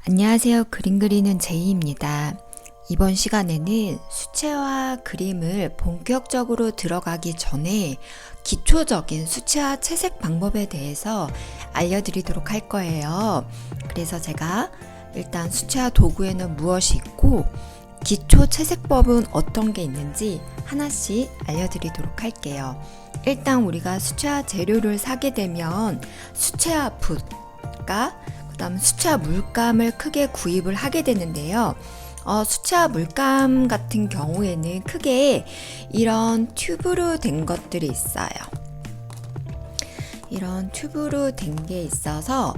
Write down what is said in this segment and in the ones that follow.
안녕하세요. 그림 그리는 제이입니다. 이번 시간에는 수채화 그림을 본격적으로 들어가기 전에 기초적인 수채화 채색 방법에 대해서 알려드리도록 할 거예요. 그래서 제가 일단 수채화 도구에는 무엇이 있고 기초 채색법은 어떤 게 있는지 하나씩 알려드리도록 할게요. 일단 우리가 수채화 재료를 사게 되면 수채화 붓과 그 다음 수채화 물감을 크게 구입을 하게 되는데요. 수채화 물감 같은 경우에는 크게 이런 튜브로 된 것들이 있어요. 이런 튜브로 된 게 있어서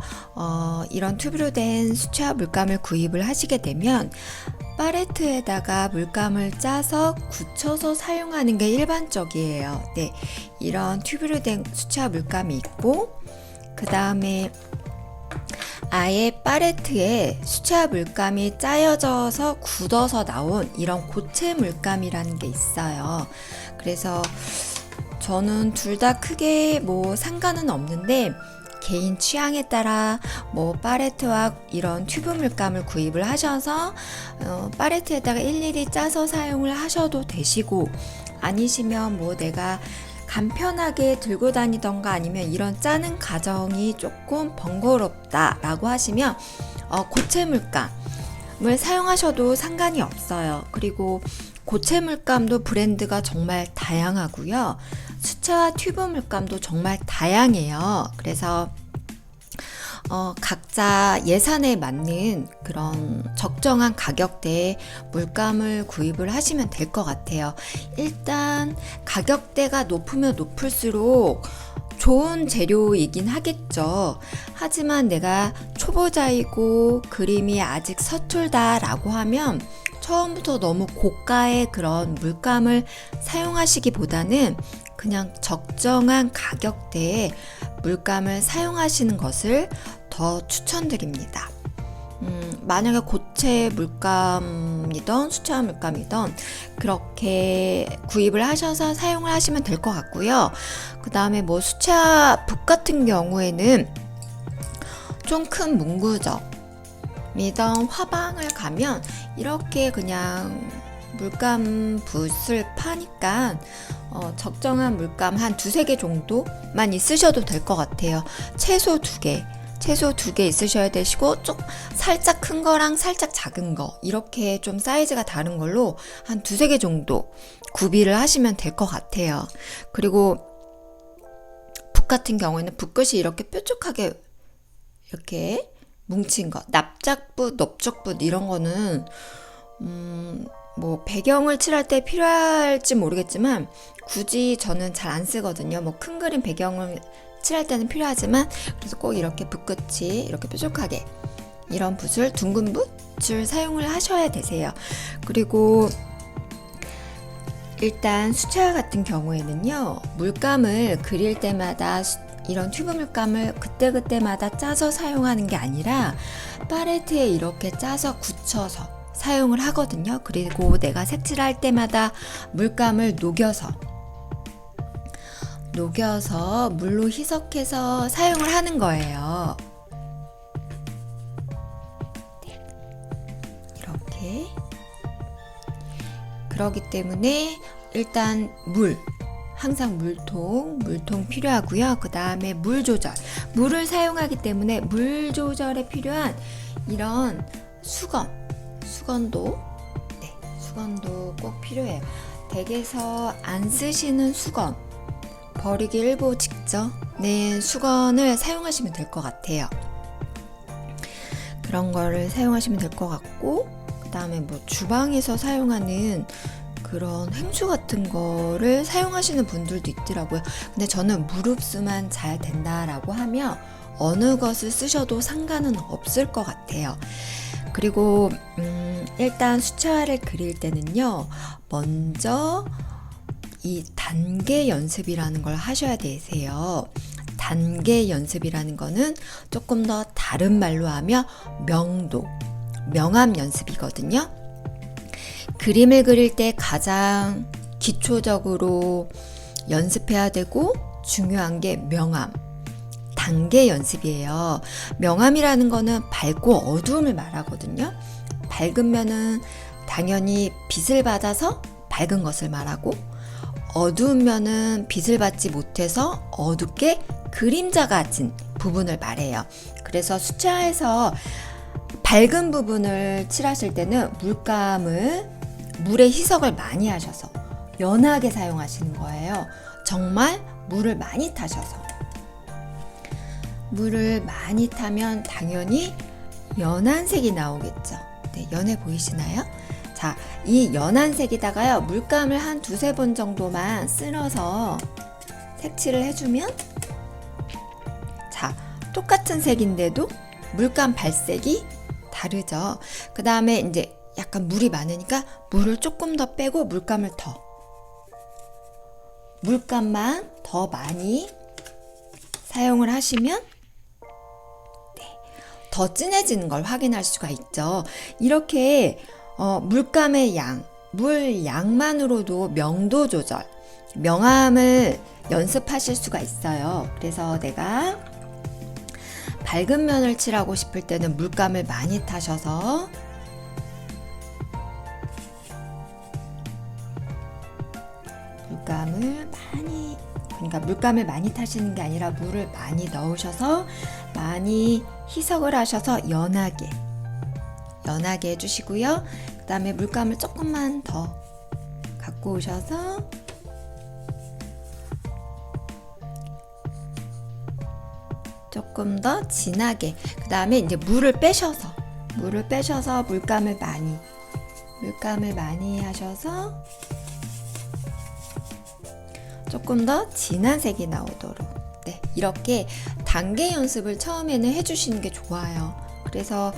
이런 튜브로 된 수채화 물감을 구입을 하시게 되면 팔레트에다가 물감을 짜서 굳혀서 사용하는 게 일반적이에요. 네, 이런 튜브로 된 수채화 물감이 있고 그 다음에 아예 팔레트에 수채화 물감이 짜여져서 굳어서 나온 이런 고체 물감이라는 게 있어요. 그래서 저는 둘 다 크게 상관은 없는데 개인 취향에 따라 팔레트와 이런 튜브 물감을 구입을 하셔서 팔레트에다가 일일이 짜서 사용을 하셔도 되시고, 아니시면 내가 간편하게 들고 다니던가 아니면 이런 짜는 과정이 조금 번거롭다 라고 하시면 고체 물감을 사용하셔도 상관이 없어요. 그리고 고체 물감도 브랜드가 정말 다양하고요. 수채화 튜브 물감도 정말 다양해요. 그래서 각자 예산에 맞는 그런 적정한 가격대의 물감을 구입을 하시면 될 것 같아요. 일단 가격대가 높으면 높을수록 좋은 재료이긴 하겠죠. 하지만 내가 초보자이고 그림이 아직 서툴다 라고 하면 처음부터 너무 고가의 그런 물감을 사용하시기보다는 그냥 적정한 가격대의 물감을 사용하시는 것을 더 추천드립니다. 만약에 고체 물감이든 수채화 물감이든 그렇게 구입을 하셔서 사용을 하시면 될 것 같고요. 그 다음에 수채화 붓 같은 경우에는 좀 큰 문구점이든 화방을 가면 이렇게 그냥 물감 붓을 파니까 적정한 물감 한 두세 개 정도만 있으셔도 될 것 같아요. 최소 두 개 있으셔야 되시고, 좀 살짝 큰 거랑 살짝 작은 거 이렇게 좀 사이즈가 다른 걸로 한 두세 개 정도 구비를 하시면 될 것 같아요. 그리고 붓 같은 경우에는 붓끝이 이렇게 뾰족하게 이렇게 뭉친 거, 납작붓, 넓적붓 이런 거는 배경을 칠할 때 필요할지 모르겠지만 굳이 저는 잘 안 쓰거든요. 큰 그림 배경을 칠할 때는 필요하지만, 그래서 꼭 이렇게 붓끝이 이렇게 뾰족하게 이런 붓을, 둥근 붓을 사용을 하셔야 되세요. 그리고 일단 수채화 같은 경우에는요, 물감을 그릴 때마다 이런 튜브 물감을 그때그때마다 짜서 사용하는 게 아니라 팔레트에 이렇게 짜서 굳혀서 사용을 하거든요. 그리고 내가 색칠할 때마다 물감을 녹여서 물로 희석해서 사용을 하는 거예요. 이렇게. 그러기 때문에 일단 항상 물통 필요하고요. 그 다음에 물을 사용하기 때문에 물 조절에 필요한 이런 수건도 꼭 필요해요. 댁에서 안 쓰시는 수건, 버리기 일보 직전 수건을 사용하시면 될 것 같아요. 그런 거를 사용하시면 될 것 같고, 그 다음에 주방에서 사용하는 그런 행주 같은 거를 사용하시는 분들도 있더라고요. 근데 저는 무릎수만 잘 된다라고 하면 어느 것을 쓰셔도 상관은 없을 것 같아요. 그리고 일단 수채화를 그릴 때는요, 먼저 이 단계 연습이라는 걸 하셔야 되세요. 단계 연습이라는 거는 조금 더 다른 말로 하면 명암 연습이거든요. 그림을 그릴 때 가장 기초적으로 연습해야 되고 중요한 게 명암, 단계 연습이에요. 명암이라는 거는 밝고 어두움을 말하거든요. 밝은 면은 당연히 빛을 받아서 밝은 것을 말하고, 어두운 면은 빛을 받지 못해서 어둡게 그림자가 진 부분을 말해요. 그래서 수채화에서 밝은 부분을 칠하실 때는 물의 희석을 많이 하셔서 연하게 사용하시는 거예요. 정말 물을 많이 타셔서. 물을 많이 타면 당연히 연한 색이 나오겠죠. 네, 연해 보이시나요? 자, 이 연한 색에다가요, 물감을 한 두세 번 정도만 쓸어서 색칠을 해주면, 자, 똑같은 색인데도 물감 발색이 다르죠. 그 다음에 이제 약간 물이 많으니까 물을 조금 더 빼고 물감만 더 많이 사용을 하시면 더 진해지는 걸 확인할 수가 있죠. 이렇게 물감의 물 양만으로도 명도 조절, 명암을 연습하실 수가 있어요. 그래서 내가 밝은 면을 칠하고 싶을 때는 물감을 많이 타셔서 물감을 많이 타시는 게 아니라 물을 많이 넣으셔서 많이 희석을 하셔서 연하게 해주시고요. 그 다음에 물감을 조금만 더 갖고 오셔서 조금 더 진하게, 그 다음에 이제 물을 빼셔서 물감을 많이 하셔서 조금 더 진한 색이 나오도록, 네, 이렇게 단계 연습을 처음에는 해주시는 게 좋아요. 그래서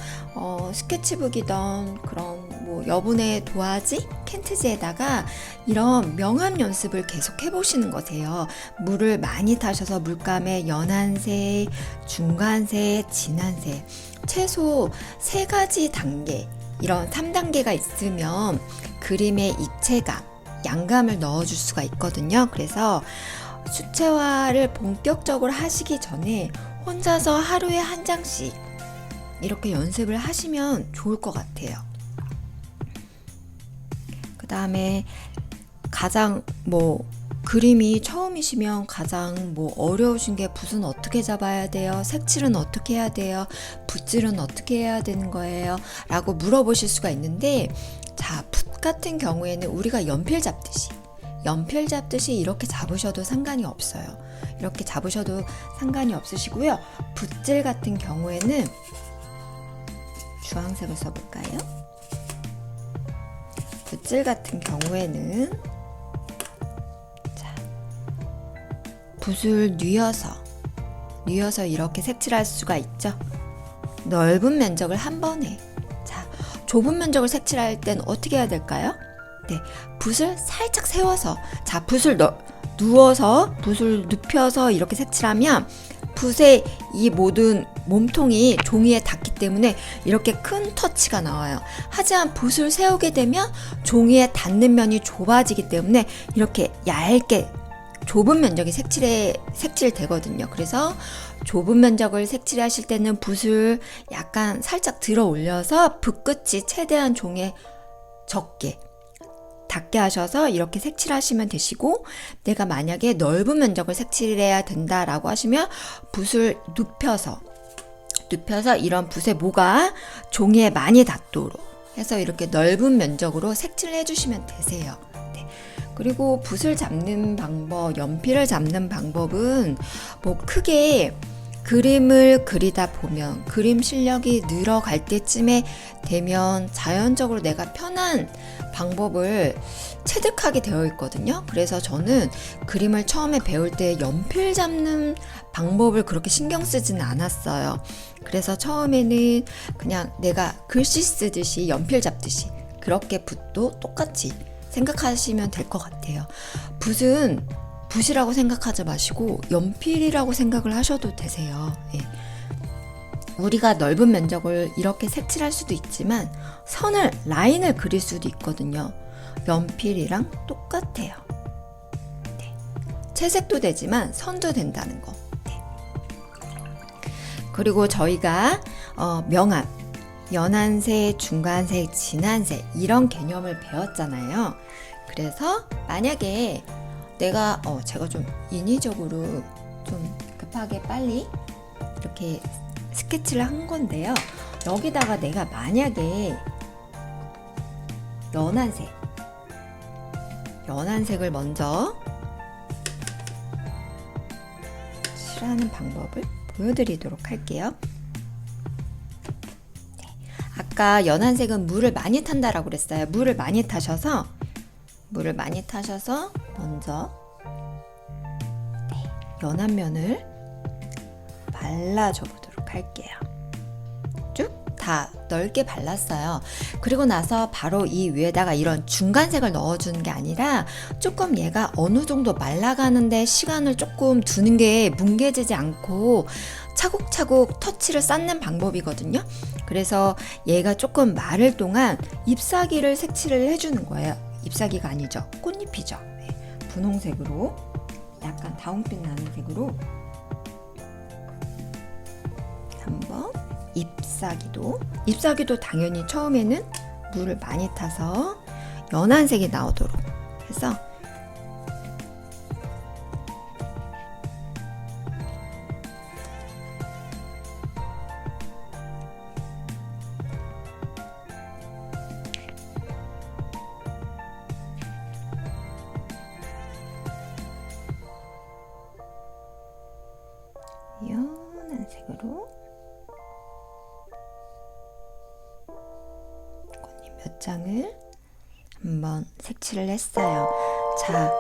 스케치북이던 그런 뭐 여분의 도화지, 캔트지에다가 이런 명암 연습을 계속 해보시는 거세요. 물을 많이 타셔서 물감의 연한색, 중간색, 진한색, 최소 3가지 단계, 이런 3단계가 있으면 그림의 입체감, 양감을 넣어줄 수가 있거든요. 그래서 수채화를 본격적으로 하시기 전에 혼자서 하루에 한 장씩 이렇게 연습을 하시면 좋을 것 같아요. 그 다음에 가장 그림이 처음이시면 가장 어려우신 게 붓은 어떻게 잡아야 돼요? 색칠은 어떻게 해야 돼요? 붓질은 어떻게 해야 되는 거예요? 라고 물어보실 수가 있는데, 자, 붓 같은 경우에는 우리가 연필 잡듯이 이렇게 잡으셔도 상관이 없어요. 이렇게 잡으셔도 상관이 없으시고요. 붓질 같은 경우에는 주황색을 써볼까요? 붓질 같은 경우에는 자, 붓을 뉘어서 이렇게 색칠할 수가 있죠. 넓은 면적을 한 번에. 자, 좁은 면적을 색칠할 땐 어떻게 해야 될까요? 네, 붓을 살짝 세워서, 자, 붓을 눕혀서 이렇게 색칠하면 붓의 이 모든 몸통이 종이에 닿기 때문에 이렇게 큰 터치가 나와요. 하지만 붓을 세우게 되면 종이에 닿는 면이 좁아지기 때문에 이렇게 얇게 좁은 면적이 색칠되거든요. 그래서 좁은 면적을 색칠하실 때는 붓을 약간 살짝 들어 올려서 붓끝이 최대한 종이에 적게 닿게 하셔서 이렇게 색칠하시면 되시고, 내가 만약에 넓은 면적을 색칠해야 된다라고 하시면 붓을 눕혀서 이런 붓의 모가 종이에 많이 닿도록 해서 이렇게 넓은 면적으로 색칠을 해주시면 되세요. 네. 그리고 붓을 잡는 방법, 연필을 잡는 방법은 크게 그림을 그리다 보면 그림 실력이 늘어갈 때쯤에 되면 자연적으로 내가 편한 방법을 체득하게 되어 있거든요. 그래서 저는 그림을 처음에 배울 때 연필 잡는 방법을 그렇게 신경 쓰지는 않았어요. 그래서 처음에는 그냥 내가 글씨 쓰듯이 연필 잡듯이 그렇게 붓도 똑같이 생각하시면 될 것 같아요. 붓은 붓이라고 생각하지 마시고 연필이라고 생각을 하셔도 되세요. 예. 우리가 넓은 면적을 이렇게 색칠할 수도 있지만 라인을 그릴 수도 있거든요. 연필이랑 똑같아요. 네. 채색도 되지만 선도 된다는 거. 네. 그리고 저희가 명암, 연한색, 중간색, 진한색 이런 개념을 배웠잖아요. 그래서 만약에 내가 제가 좀 인위적으로 좀 급하게 빨리 이렇게 스케치를 한 건데요. 여기다가 내가 만약에 연한색을 먼저 칠하는 방법을 보여드리도록 할게요. 아까 연한색은 물을 많이 탄다라고 그랬어요. 물을 많이 타셔서 먼저 연한 면을 발라줘 보도록 할게요. 쭉 다 넓게 발랐어요. 그리고 나서 바로 이 위에다가 이런 중간색을 넣어주는 게 아니라 조금 얘가 어느 정도 말라가는데 시간을 조금 두는 게 뭉개지지 않고 차곡차곡 터치를 쌓는 방법이거든요. 그래서 얘가 조금 마를 동안 잎사귀를 색칠을 해주는 거예요. 잎사귀가 아니죠. 꽃잎이죠. 분홍색으로 약간 다홍빛 나는 색으로 한번 잎사귀도 당연히 처음에는 물을 많이 타서 연한 색이 나오도록 해서 연한 색으로 꽃잎 몇 장을 한번 색칠을 했어요. 자,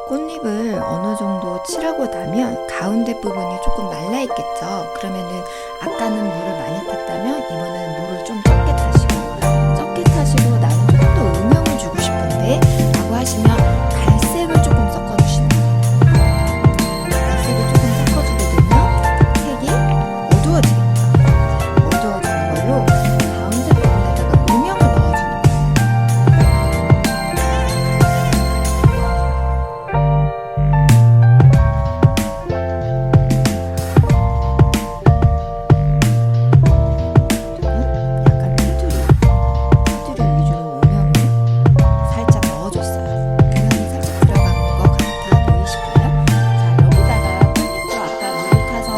꽃잎을 어느 정도 칠하고 나면 가운데 부분이 조금 말라 있겠죠. 그러면은 아까는 물을 많이 탔다면 이번에는 물을 좀 적게 타시고 나는 조금 더 음영을 주고 싶은데 라고 하시면 갈색을 조금 섞어주시면 돼요. 갈색을 조금 섞어주게 되면 색이 어두워지겠죠. 어두워지는 걸로 가운데 부분에다가 음영을 넣어주는 거예요. 약간 테두리 위주로 음영을 살짝 넣어줬어요. 음영이 살짝 들어간 것 같아 보이실까요? 자, 여기다가 꽃잎도 아까 물을 타서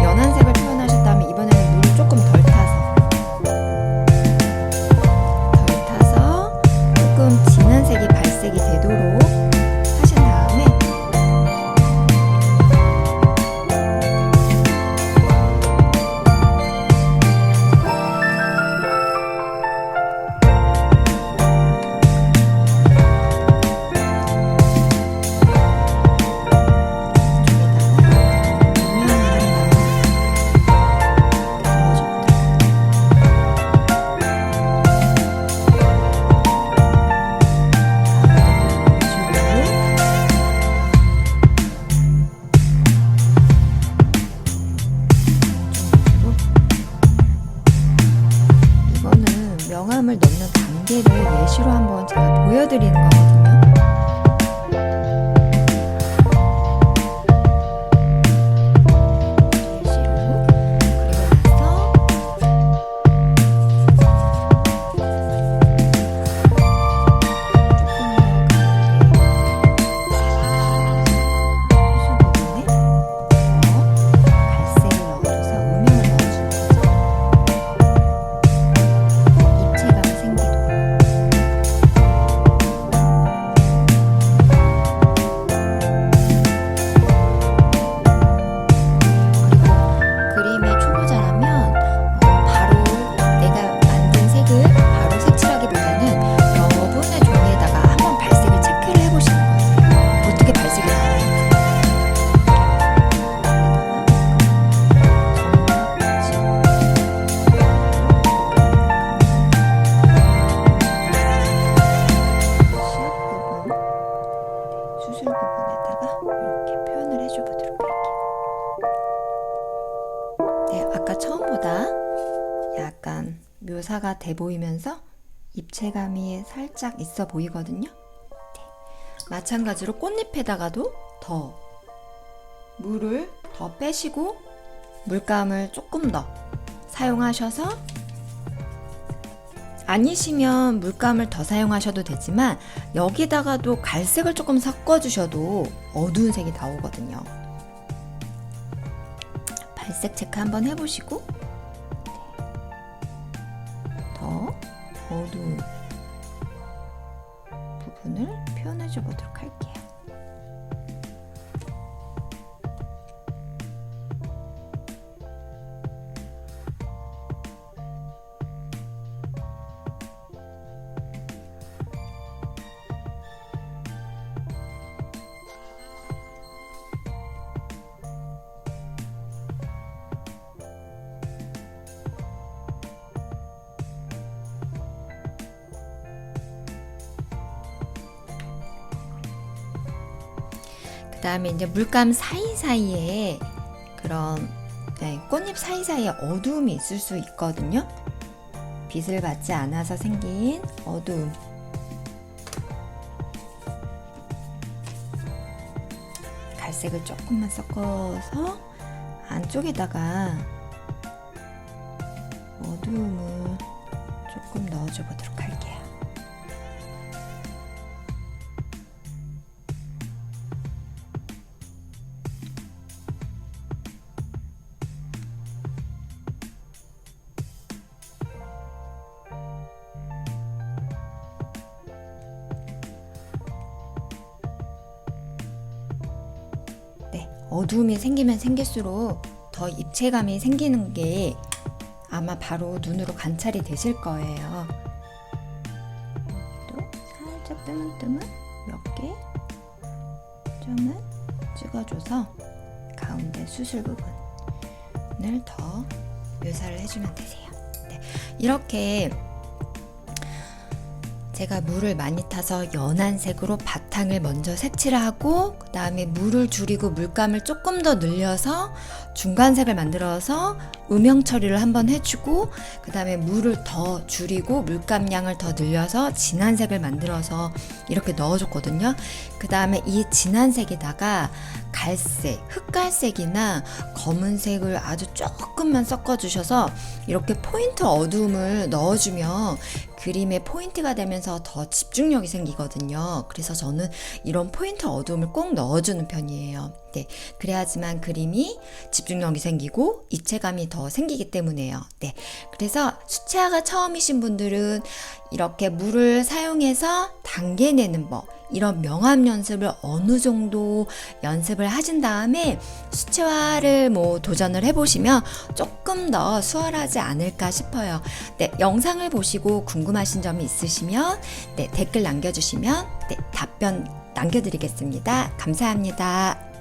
연한색을 표현하셨다면 이번에는 물을 조금 덜 타서 조금 진한 색이 발색이 되도록 하신 다음에 이거는 명암을 넣는 단계를 예시로 한번 제가 보여드리는 거거든요. 예시로. 그리고 나서 갈색을 넣어줘서 음영을 넣어주는 거죠. 입체감이 생기도록. 그리고 그림이 초보자라면 바로 내가 만든 색을 바로 색칠하기보다는 여분의 종이에다가 한번 발색을 체크를 해보시는 거예요. 어떻게 발색이 나오는지. 수술 부분에다가 이렇게 표현을 해줘보도록 할게요. 네, 아까 처음보다 약간 묘사가 돼 보이면서 입체감이 살짝 있어 보이거든요. 네. 마찬가지로 꽃잎에다가도 더 물을 더 빼시고 물감을 조금 더 사용하셔서, 아니시면 물감을 더 사용하셔도 되지만 여기다가도 갈색을 조금 섞어주셔도 어두운 색이 나오거든요. 발색 체크 한번 해보시고 더 어두운 부분을 표현해줘 보도록 할게요. 그 다음에 이제 물감 사이사이에 그런 꽃잎 사이사이에 어두움이 있을 수 있거든요. 빛을 받지 않아서 생긴 어두움. 갈색을 조금만 섞어서 안쪽에다가 어두움을 조금 넣어줘 보도록 할게요. 어두움이 생기면 생길수록 더 입체감이 생기는 게 아마 바로 눈으로 관찰이 되실 거예요. 또 살짝 뜨문뜨문 몇 개 점을 찍어줘서 가운데 수술 부분을 더 묘사를 해주면 되세요. 네, 이렇게 제가 물을 많이 타서 연한 색으로 바탕을 먼저 색칠을 하고, 그 다음에 물을 줄이고 물감을 조금 더 늘려서 중간색을 만들어서 음영 처리를 한번 해주고, 그 다음에 물을 더 줄이고 물감 양을 더 늘려서 진한 색을 만들어서 이렇게 넣어줬거든요. 그 다음에 이 진한 색에다가 갈색, 흑갈색이나 검은색을 아주 조금만 섞어주셔서 이렇게 포인트 어두움을 넣어주면 그림의 포인트가 되면서 더 집중력이 생기거든요. 그래서 저는 이런 포인트 어두움을 꼭 넣어주는 편이에요. 네, 그래야지만 그림이 집중력이 생기고 입체감이 더 생기기 때문에요. 네, 그래서 수채화가 처음이신 분들은 이렇게 물을 사용해서 단계내는 법, 이런 명암 연습을 어느 정도 연습을 하신 다음에 수채화를 도전을 해보시면 조금 더 수월하지 않을까 싶어요. 네, 영상을 보시고 궁금하신 점이 있으시면 댓글 남겨주시면 답변 남겨드리겠습니다. 감사합니다.